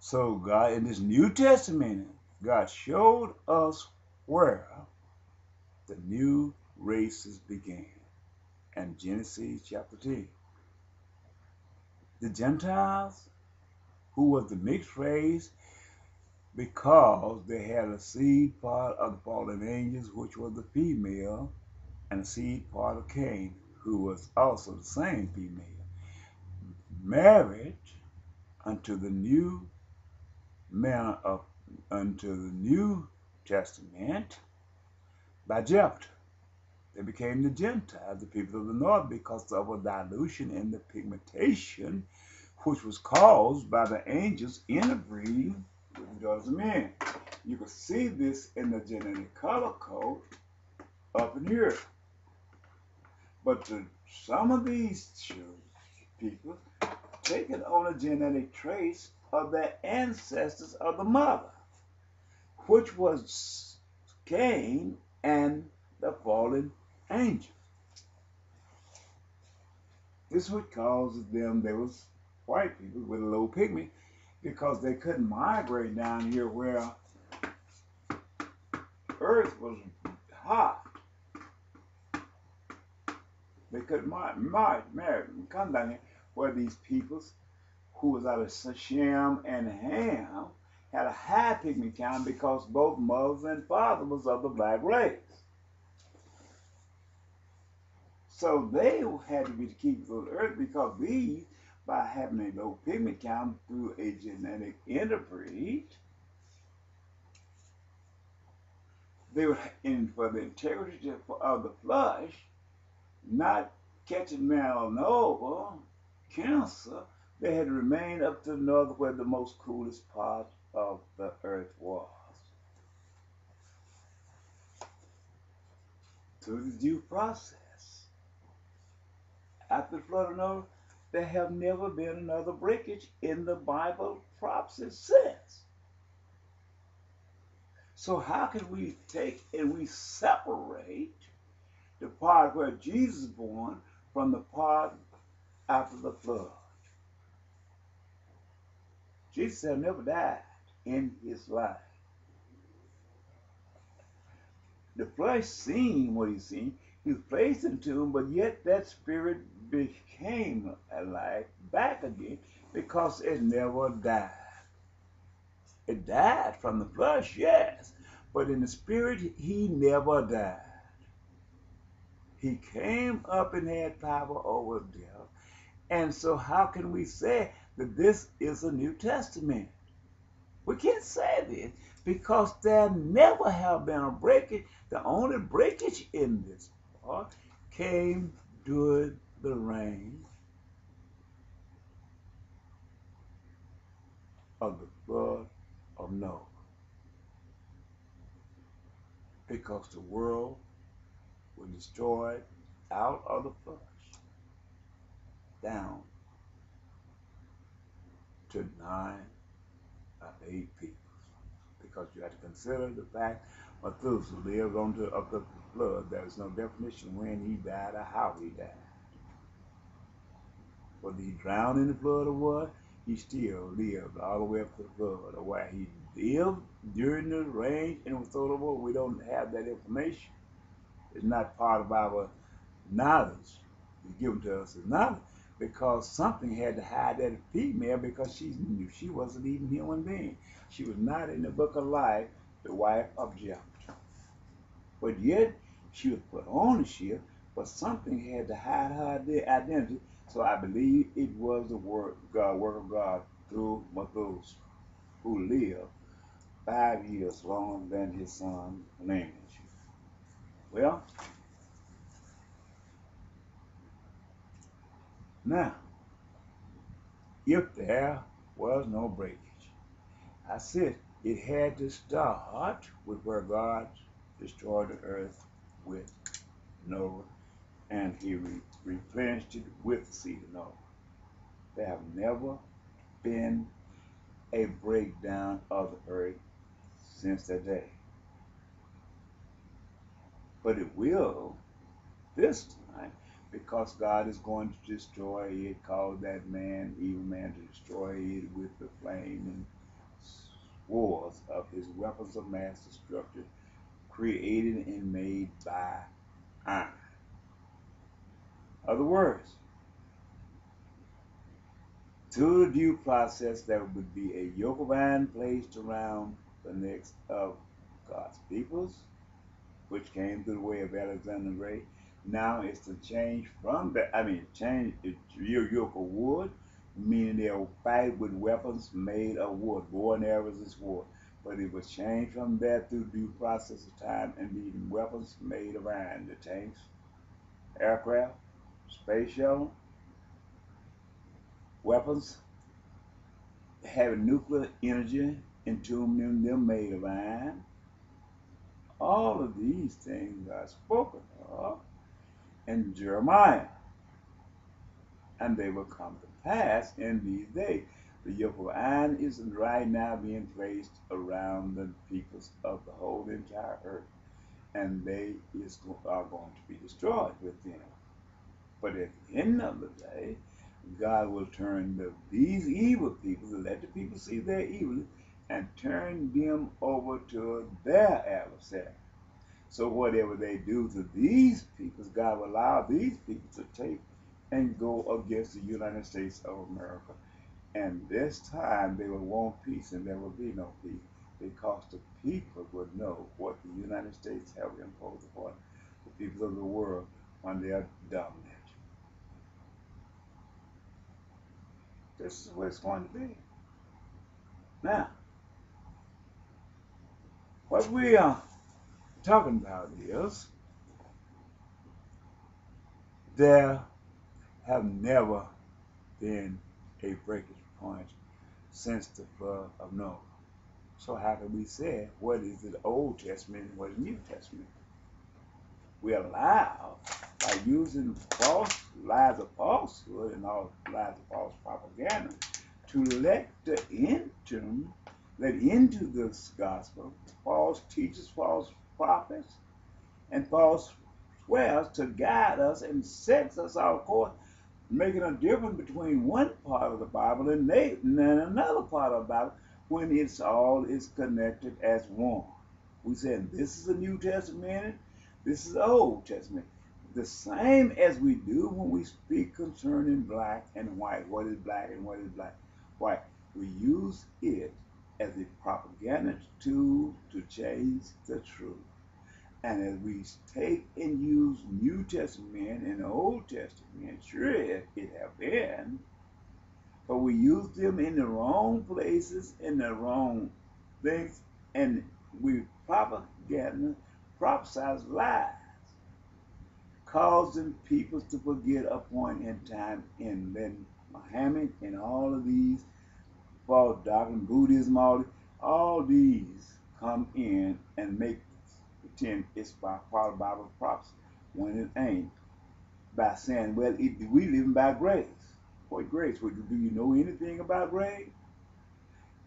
So God, in this New Testament, God showed us where the new races began. And Genesis chapter 10. The Gentiles, who was the mixed race, because they had a seed part of the fallen angels, which was the female, and a seed part of Cain, who was also the same female, married unto the new manner of unto the New Testament by Jephthah. They became the Gentiles, the people of the north, because of a dilution in the pigmentation, which was caused by the angels interbreeding with the daughters of men. You can see this in the genetic color code up in here. But some of these people take it on a genetic trace of their ancestors of the mother, which was Cain and the fallen angel. This would cause them, they was white people with a low pigment, because they couldn't migrate down here where earth was hot. They couldn't come down here where these peoples who was out of Shem and Ham had a high pigment count because both mother and father was of the black race. So they had to be the keepers of the earth, because these, by having a low pigment count through a genetic interbreed, they were in for the integrity of the flesh, not catching melanoma, cancer. They had remained up to the north where the most coolest part of the earth was. Through the due process. After the flood of Noah, there have never been another breakage in the Bible prophecy since. So how can we take and we separate the part where Jesus is born from the part after the flood? Jesus had never died in his life. The flesh seen what he seen. He was placed into him, but yet that spirit became alive back again because it never died. It died from the flesh, yes, but in the spirit, he never died. He came up and had power over death. And so how can we say that this is a New Testament? We can't say this because there never have been a breakage. The only breakage in this part came during the reign of the flood of Noah. Because the world was destroyed out of the flesh down to 9 or 8 people. Because you have to consider the fact Methuselah lived on of the flood. There is no definition when he died or how he died. Whether he drowned in the flood or what, he still lived all the way up to the flood. Or where he lived during the rain and was thrown over, we don't have that information. It's not part of our knowledge. It's given to us as knowledge because something had to hide that female because she knew she wasn't even a human being. She was not in the book of life, the wife of Jephthah. But yet she was put on the ship, but something had to hide her identity. So I believe it was the work of God through Methuselah, who lived 5 years longer than his son Lamech. Well, now, if there was no breakage, I said it had to start with where God destroyed the earth with Noah, and he replenished it with the seed of Noah. There have never been a breakdown of the earth since that day. But it will this time because God is going to destroy it, cause that man, evil man, to destroy it with the flame and wars of his weapons of mass destruction created and made by iron. Other words, through the due process, there would be a yoke of iron placed around the necks of God's peoples, which came through the way of Alexander the Great. Now it's to change from that. Change your yoke of wood, meaning they'll fight with weapons made of wood. Bow and arrows is wood. But it was changed from that through due process of time and being weapons made of iron. The tanks, aircraft, space shuttle, weapons having nuclear energy entombed in them made of iron. All of these things are spoken of in Jeremiah, and they will come to pass in these days. The yoke of iron is right now being placed around the peoples of the whole entire earth, and are going to be destroyed with them. But at the end of the day, God will turn these evil people, to let the people see their evil, and turn them over to their adversary. So whatever they do to these people, God will allow these people to take and go against the United States of America. And this time they will want peace, and there will be no peace, because the people will know what the United States have imposed upon the people of the world when they are dominant. This is what it's going to be. Now, what we are talking about is there have never been a breakage point since the flood of Noah. So how can we say what is the Old Testament and what is the New Testament? We allow, by using false lies of falsehood and all lies of false propaganda, to let into this gospel false teachers, false prophets, and false swears to guide us and set us off course, making a difference between one part of the Bible and another part of the Bible, when it's all is connected as one. We said this is the New Testament, this is the Old Testament. The same as we do when we speak concerning black and white. What is black and what is white? We use it as a propaganda tool to change the truth. And as we take and use New Testament and Old Testament, sure it have been, but we use them in the wrong places, in the wrong things, and we prophesize lies, causing people to forget a point in time. And then Muhammad and all of these false doctrine, Buddhism, all these come in and make pretend it's by part of Bible prophecy when it ain't. By saying, well, we living by grace. What grace? Do you know anything about grace?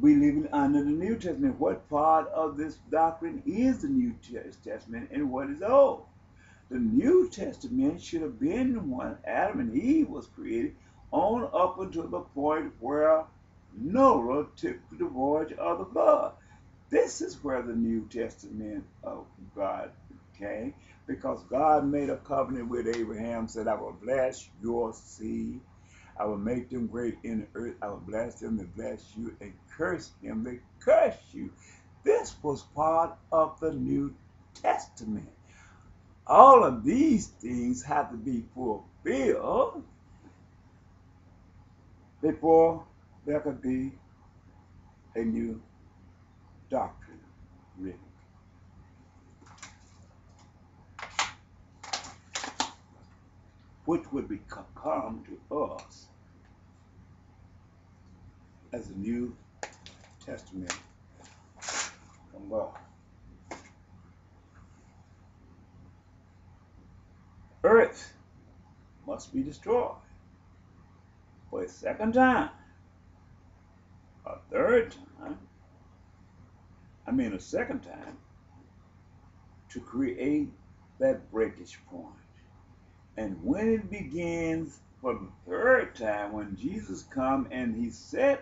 We living under the New Testament. What part of this doctrine is the New Testament and what is old? The New Testament should have been when Adam and Eve was created, on up until the point where Noah took the voyage of the flood. This is where the New Testament of God came, because God made a covenant with Abraham, said, I will bless your seed. I will make them great in the earth. I will bless them that bless you, and curse him that curse you. This was part of the New Testament. All of these things have to be fulfilled before there could be a new doctrine written. Which would come to us as a New Testament from God. Earth must be destroyed for a second time, a third time, a second time, to create that breakage point. And when it begins for the third time, when Jesus come and he said